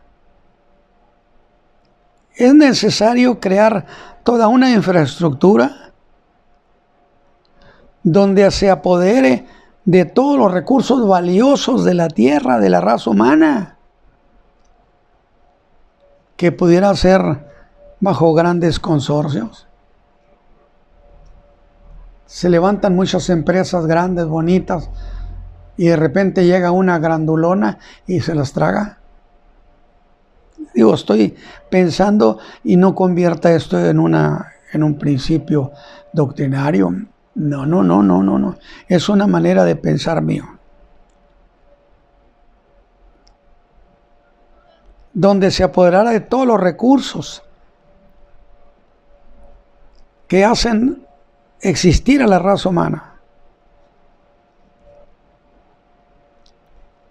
es necesario crear toda una infraestructura donde se apodere de todos los recursos valiosos de la tierra, de la raza humana, que pudiera ser bajo grandes consorcios. Se levantan muchas empresas grandes, bonitas, y de repente llega una grandulona y se las traga. Digo, estoy pensando, y no convierta esto en un principio doctrinario. No. Es una manera de pensar mío. Donde se apoderara de todos los recursos que hacen existir a la raza humana.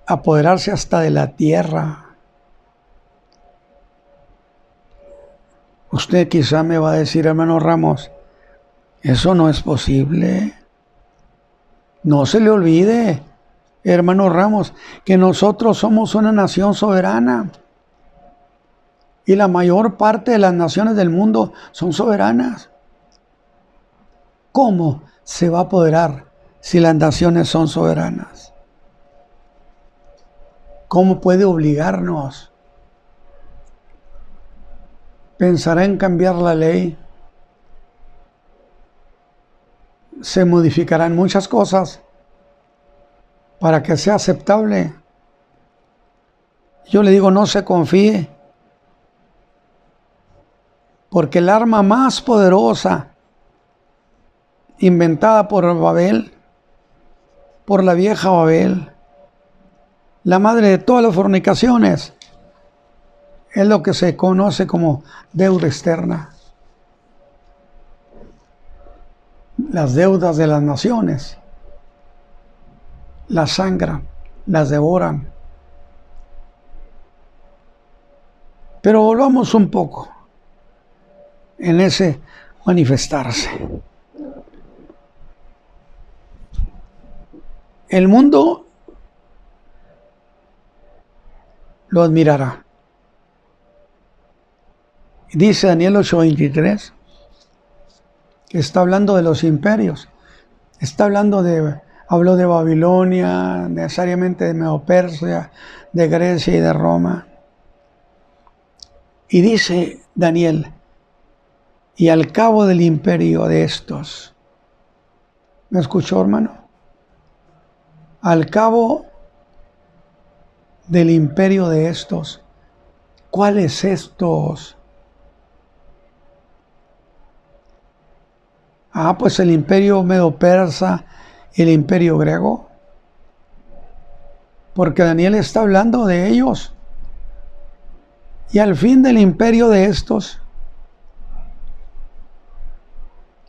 Apoderarse hasta de la tierra. Usted quizá me va a decir, hermano Ramos, eso no es posible. No se le olvide, hermano Ramos, que nosotros somos una nación soberana. Y la mayor parte de las naciones del mundo son soberanas. ¿Cómo se va a apoderar si las naciones son soberanas? ¿Cómo puede obligarnos? ¿Pensará en cambiar la ley? Se modificarán muchas cosas para que sea aceptable. Yo le digo, no se confíe, porque el arma más poderosa inventada por Babel, por la vieja Babel, la madre de todas las fornicaciones, es lo que se conoce como deuda externa. Las deudas de las naciones las sangran, las devoran. Pero volvamos un poco en ese manifestarse. El mundo lo admirará. Dice Daniel 8:23 que está hablando de los imperios. Habló de Babilonia, necesariamente de Medo-Persia, de Grecia y de Roma. Y dice Daniel, y al cabo del imperio de estos, ¿me escuchó, hermano? Al cabo del imperio de estos. ¿Cuáles estos? Pues el imperio medo-persa y el imperio griego. Porque Daniel está hablando de ellos. Y al fin del imperio de estos,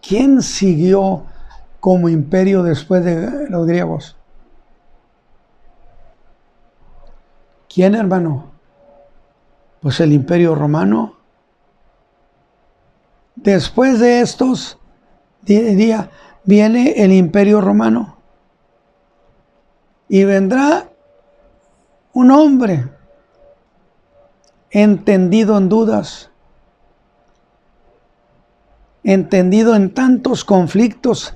¿quién siguió como imperio después de los griegos? ¿Quién, hermano? Pues el imperio romano. Después de estos viene el imperio romano. Y vendrá un hombre entendido en dudas, entendido en tantos conflictos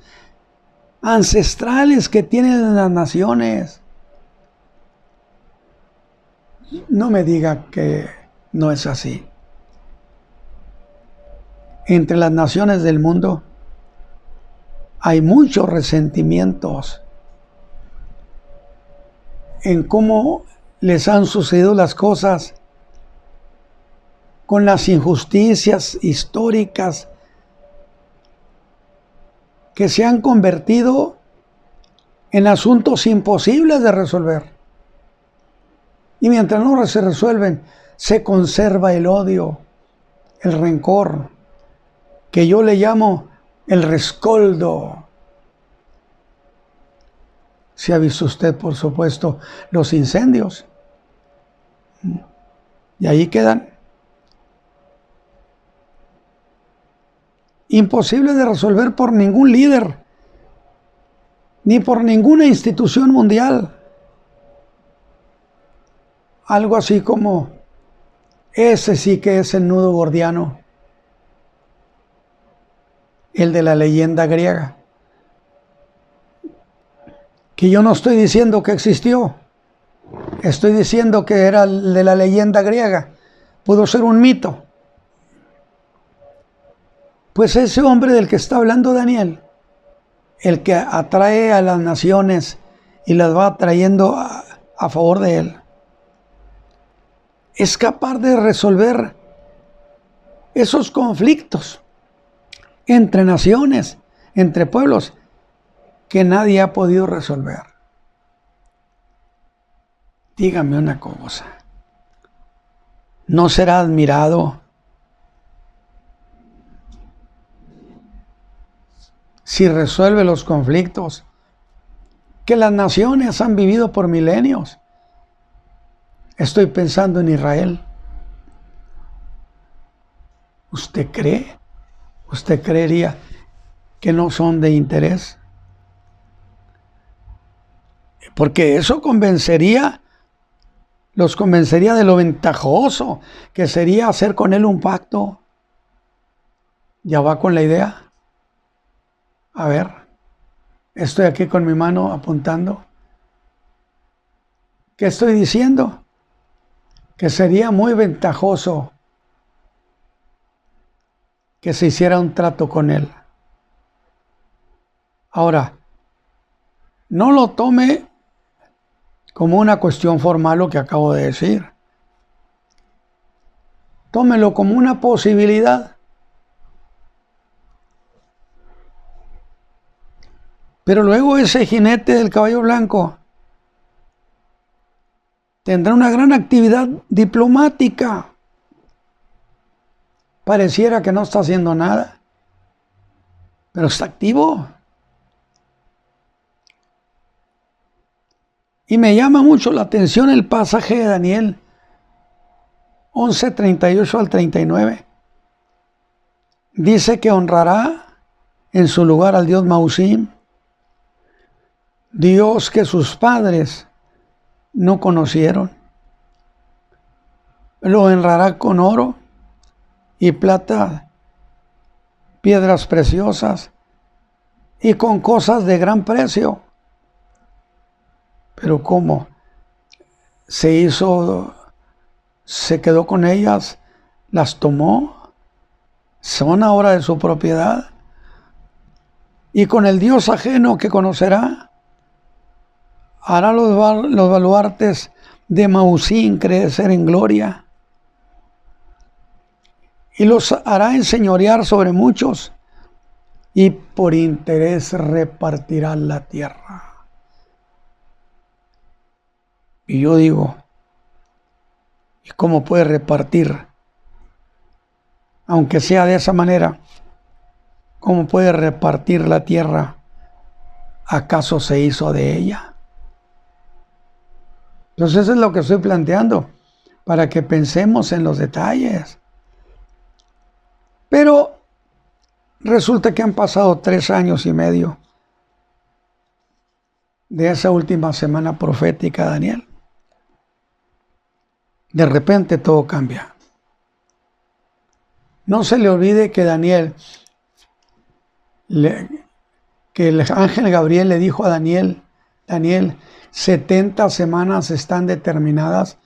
ancestrales que tienen las naciones. No me diga que no es así. Entre las naciones del mundo hay muchos resentimientos en cómo les han sucedido las cosas, con las injusticias históricas que se han convertido en asuntos imposibles de resolver. Y mientras no se resuelven, se conserva el odio, el rencor, que yo le llamo el rescoldo. Si ha visto usted, por supuesto, los incendios. Y ahí quedan. Imposible de resolver por ningún líder ni por ninguna institución mundial. Algo así como, ese sí que es el nudo gordiano, el de la leyenda griega. Que yo no estoy diciendo que existió, estoy diciendo que era el de la leyenda griega, pudo ser un mito. Pues ese hombre del que está hablando Daniel, el que atrae a las naciones y las va atrayendo a favor de él, es capaz de resolver esos conflictos entre naciones, entre pueblos, que nadie ha podido resolver. Dígame una cosa, ¿no será admirado si resuelve los conflictos que las naciones han vivido por milenios? Estoy pensando en Israel. ¿Usted cree? ¿Usted creería que no son de interés? Porque eso los convencería de lo ventajoso que sería hacer con él un pacto. ¿Ya va con la idea? A ver, estoy aquí con mi mano apuntando. ¿Qué estoy diciendo? Que sería muy ventajoso que se hiciera un trato con él. Ahora, no lo tome como una cuestión formal lo que acabo de decir. Tómelo como una posibilidad. Pero luego ese jinete del caballo blanco tendrá una gran actividad diplomática. Pareciera que no está haciendo nada, pero está activo. Y me llama mucho la atención el pasaje de Daniel 11, 38 al 39. Dice que honrará en su lugar al dios Mausim, Dios que sus padres no conocieron. Lo honrará con oro y plata, piedras preciosas y con cosas de gran precio. Pero ¿cómo? Se quedó con ellas, las tomó, son ahora de su propiedad. Y con el Dios ajeno que conocerá, hará los baluartes de Mausín crecer en gloria y los hará enseñorear sobre muchos y por interés repartirá la tierra. Y yo digo, ¿y cómo puede repartir? Aunque sea de esa manera, ¿cómo puede repartir la tierra? ¿Acaso se hizo de ella? Entonces eso es lo que estoy planteando, para que pensemos en los detalles. Pero resulta que han pasado 3 años y medio de esa última semana profética de Daniel. De repente todo cambia. No se le olvide que que el ángel Gabriel le dijo a Daniel, 70 semanas están determinadas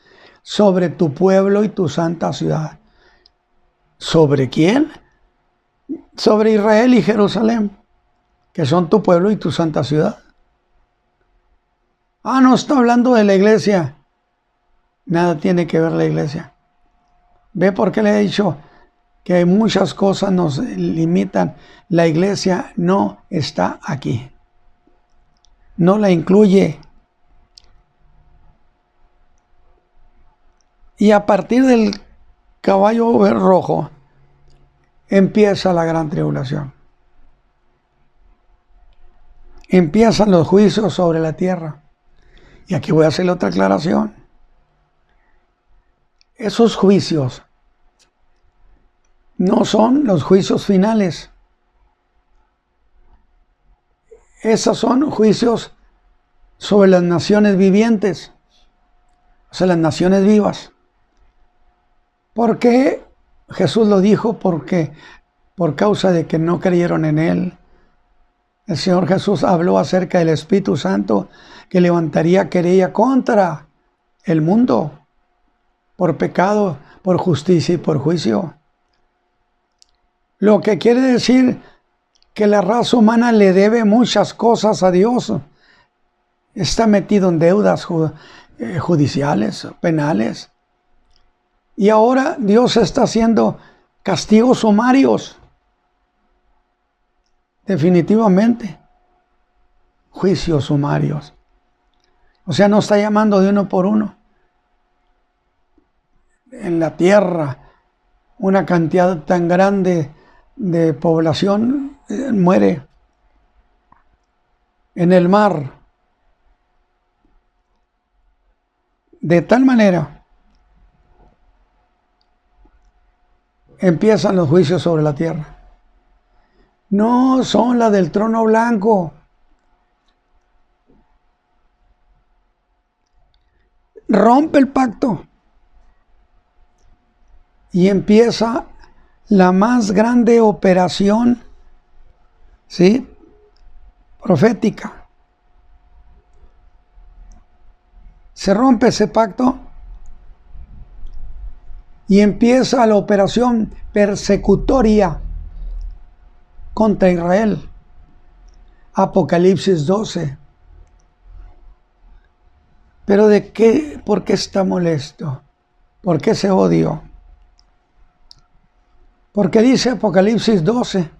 sobre tu pueblo y tu santa ciudad. ¿Sobre quién? Sobre Israel y Jerusalén, que son tu pueblo y tu santa ciudad. No está hablando de la iglesia. Nada tiene que ver la iglesia. ¿Ve por qué le he dicho que muchas cosas nos limitan? La iglesia no está aquí. No la incluye. Y a partir del caballo rojo empieza la gran tribulación. Empiezan los juicios sobre la tierra. Y aquí voy a hacerle otra aclaración. Esos juicios no son los juicios finales. esos son juicios sobre las naciones vivientes, o sea, las naciones vivas. ¿Por qué? Jesús lo dijo porque por causa de que no creyeron en Él. El Señor Jesús habló acerca del Espíritu Santo que levantaría querella contra el mundo por pecado, por justicia y por juicio. Lo que quiere decir que la raza humana le debe muchas cosas a Dios. Está metido en deudas judiciales, penales. Y ahora Dios está haciendo castigos sumarios. Definitivamente. Juicios sumarios. O sea, no está llamando de uno por uno. En la tierra, una cantidad tan grande de población muere. En el mar. De tal manera empiezan los juicios sobre la tierra. No son las del trono blanco. Rompe el pacto. Y empieza la más grande operación, ¿sí?, profética. Se rompe ese pacto y empieza la operación persecutoria contra Israel. Apocalipsis 12. ¿Pero de qué? ¿Por qué está molesto? ¿Por qué se odió? Porque dice Apocalipsis 12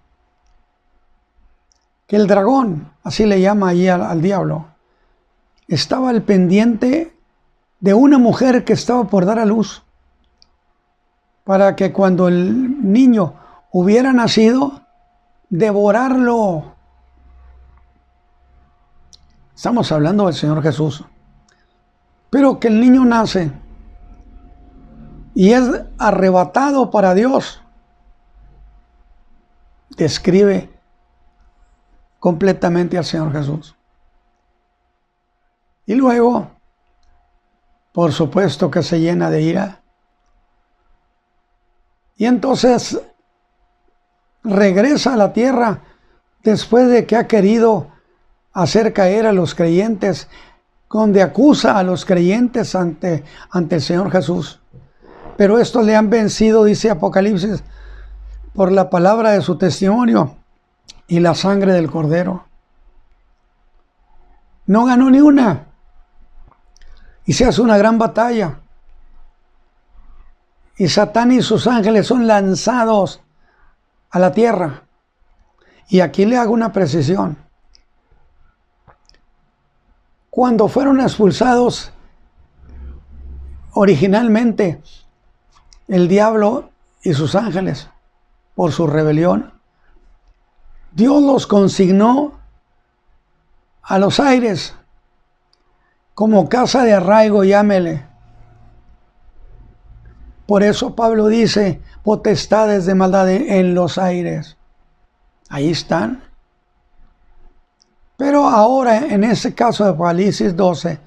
que el dragón, así le llama ahí al diablo, estaba al pendiente de una mujer que estaba por dar a luz, para que cuando el niño hubiera nacido, devorarlo. Estamos hablando del Señor Jesús. Pero que el niño nace y es arrebatado para Dios. Describe completamente al Señor Jesús. Y luego, por supuesto que se llena de ira. Y entonces regresa a la tierra después de que ha querido hacer caer a los creyentes, donde acusa a los creyentes ante el Señor Jesús. Pero estos le han vencido, dice Apocalipsis, por la palabra de su testimonio y la sangre del Cordero. No ganó ni una. Y se hace una gran batalla. Y Satán y sus ángeles son lanzados a la tierra. Y aquí le hago una precisión. Cuando fueron expulsados originalmente el diablo y sus ángeles por su rebelión, Dios los consignó a los aires como casa de arraigo, llámele. Por eso Pablo dice, potestades de maldad en los aires. Ahí están. Pero ahora, en ese caso de Apocalipsis 12,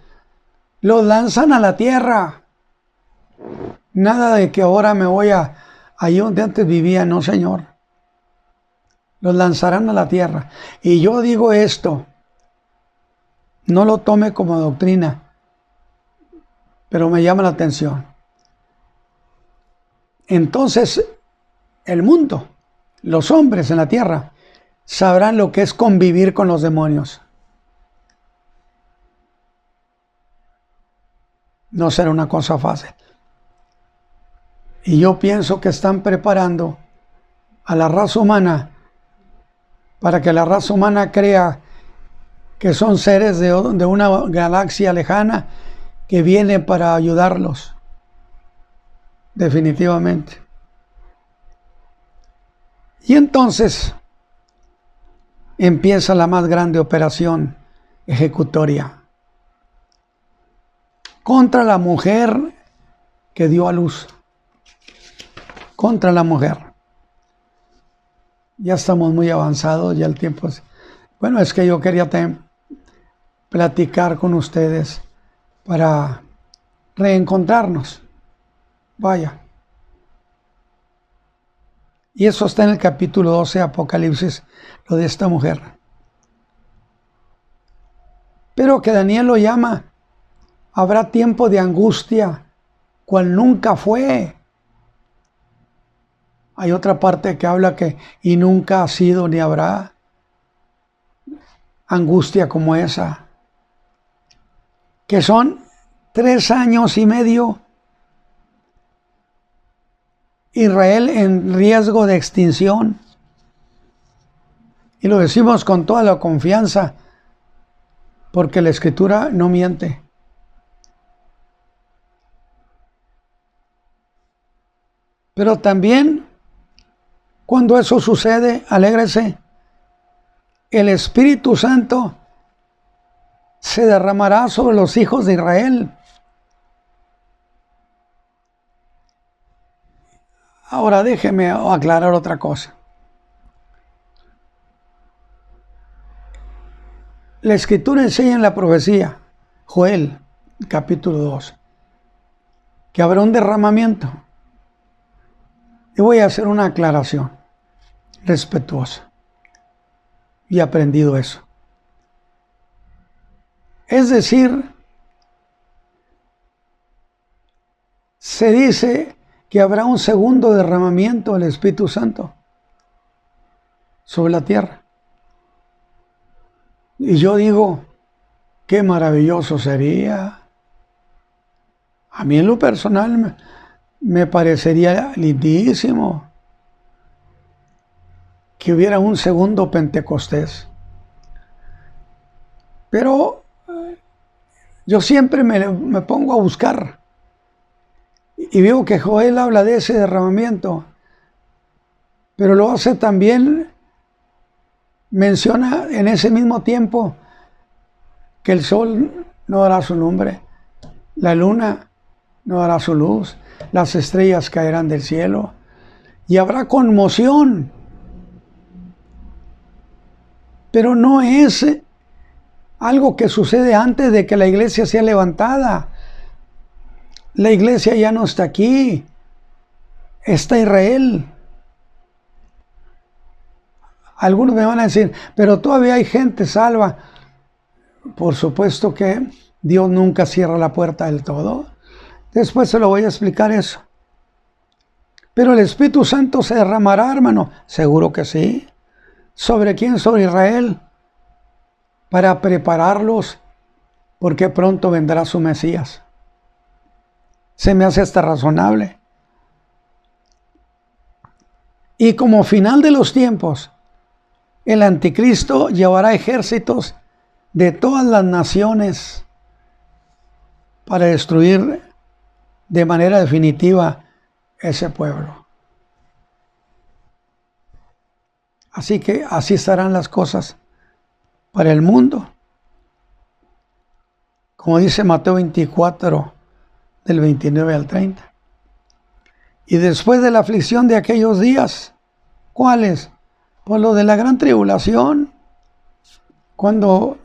los lanzan a la tierra. Nada de que ahora me voy allí donde antes vivía, no, Señor. Los lanzarán a la tierra. Y yo digo esto, no lo tome como doctrina, pero me llama la atención. Entonces, el mundo, los hombres en la tierra, sabrán lo que es convivir con los demonios. No será una cosa fácil. Y yo pienso que están preparando a la raza humana para que la raza humana crea que son seres de una galaxia lejana que viene para ayudarlos. Definitivamente. Y entonces empieza la más grande operación ejecutoria contra la mujer que dio a luz. Contra la mujer. Ya estamos muy avanzados, ya el tiempo Bueno, es que yo quería platicar con ustedes para reencontrarnos. Vaya. Y eso está en el capítulo 12 de Apocalipsis, lo de esta mujer. Pero que Daniel lo llama, habrá tiempo de angustia, cual nunca fue. Hay otra parte que habla que y nunca ha sido ni habrá angustia como esa, que son 3 años y medio Israel en riesgo de extinción. Y lo decimos con toda la confianza, porque la Escritura no miente. Pero también, cuando eso sucede, alégrese, el Espíritu Santo se derramará sobre los hijos de Israel. Ahora déjeme aclarar otra cosa. La Escritura enseña en la profecía, Joel, capítulo 2, que habrá un derramamiento. Y voy a hacer una aclaración respetuosa. Y he aprendido eso. Es decir, se dice que habrá un segundo derramamiento del Espíritu Santo sobre la tierra. Y yo digo, qué maravilloso sería. A mí en lo personal me parecería lindísimo que hubiera un segundo Pentecostés. Pero yo siempre me pongo a buscar y veo que Joel habla de ese derramamiento, pero lo hace también, menciona en ese mismo tiempo que el sol no dará su lumbre, la luna no dará su luz, las estrellas caerán del cielo y habrá conmoción. Pero no es algo que sucede antes de que la iglesia sea levantada. La iglesia ya no está aquí, está Israel. Algunos me van a decir, pero todavía hay gente salva. Por supuesto que Dios nunca cierra la puerta del todo. Después se lo voy a explicar eso. Pero el Espíritu Santo se derramará, hermano. Seguro que sí. ¿Sobre quién? Sobre Israel. Para prepararlos, porque pronto vendrá su Mesías. Se me hace hasta razonable. Y como final de los tiempos, el anticristo llevará ejércitos de todas las naciones para destruir de manera definitiva ese pueblo. Así que así estarán las cosas para el mundo. Como dice Mateo 24, del 29 al 30. Y después de la aflicción de aquellos días, ¿cuáles? Pues lo de la gran tribulación, cuando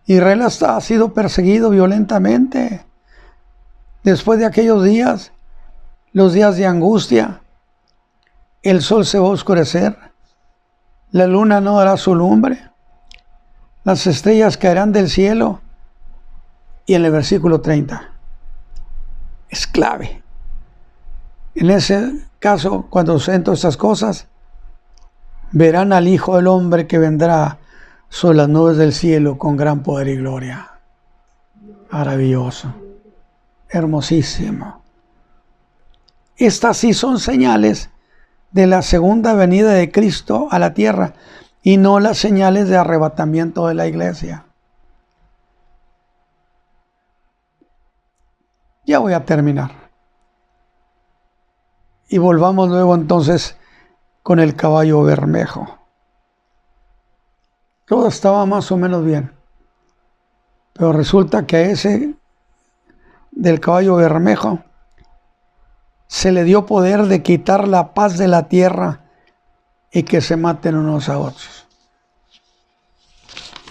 Israel ha sido perseguido violentamente. Después de aquellos días, los días de angustia, el sol se va a oscurecer, la luna no dará su lumbre, las estrellas caerán del cielo. Y en el versículo 30, es clave. En ese caso, cuando suceden todas estas cosas, verán al Hijo del Hombre que vendrá sobre las nubes del cielo con gran poder y gloria. Maravilloso, hermosísimo. Estas sí son señales de la segunda venida de Cristo a la tierra y no las señales de arrebatamiento de la iglesia. Ya voy a terminar. Y volvamos luego entonces con el caballo bermejo. Todo estaba más o menos bien. Pero resulta que a ese del caballo bermejo se le dio poder de quitar la paz de la tierra y que se maten unos a otros.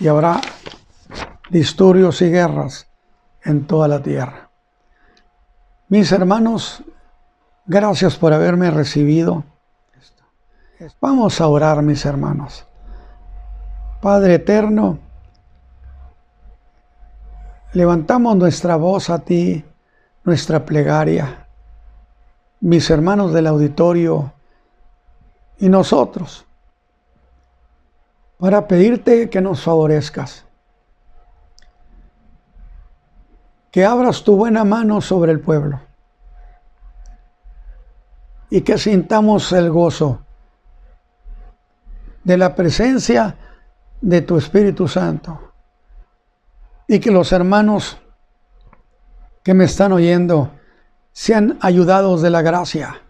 y habrá disturbios y guerras en toda la tierra. Mis hermanos, gracias por haberme recibido. Vamos a orar, mis hermanos. Padre eterno, levantamos nuestra voz a ti, nuestra plegaria, mis hermanos del auditorio y nosotros, para pedirte que nos favorezcas, que abras tu buena mano sobre el pueblo y que sintamos el gozo de la presencia de tu Espíritu Santo, y que los hermanos que me están oyendo sean ayudados de la gracia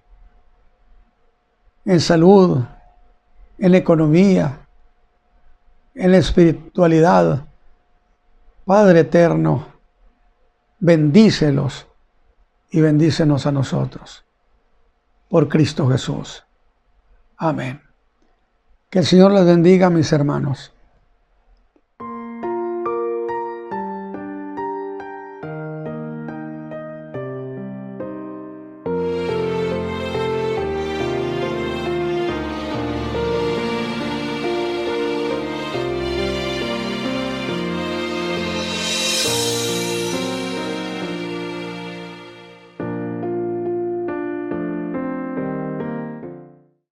en salud, en economía, en la espiritualidad. Padre eterno, bendícelos y bendícenos a nosotros. Por Cristo Jesús. Amén. Que el Señor les bendiga, mis hermanos.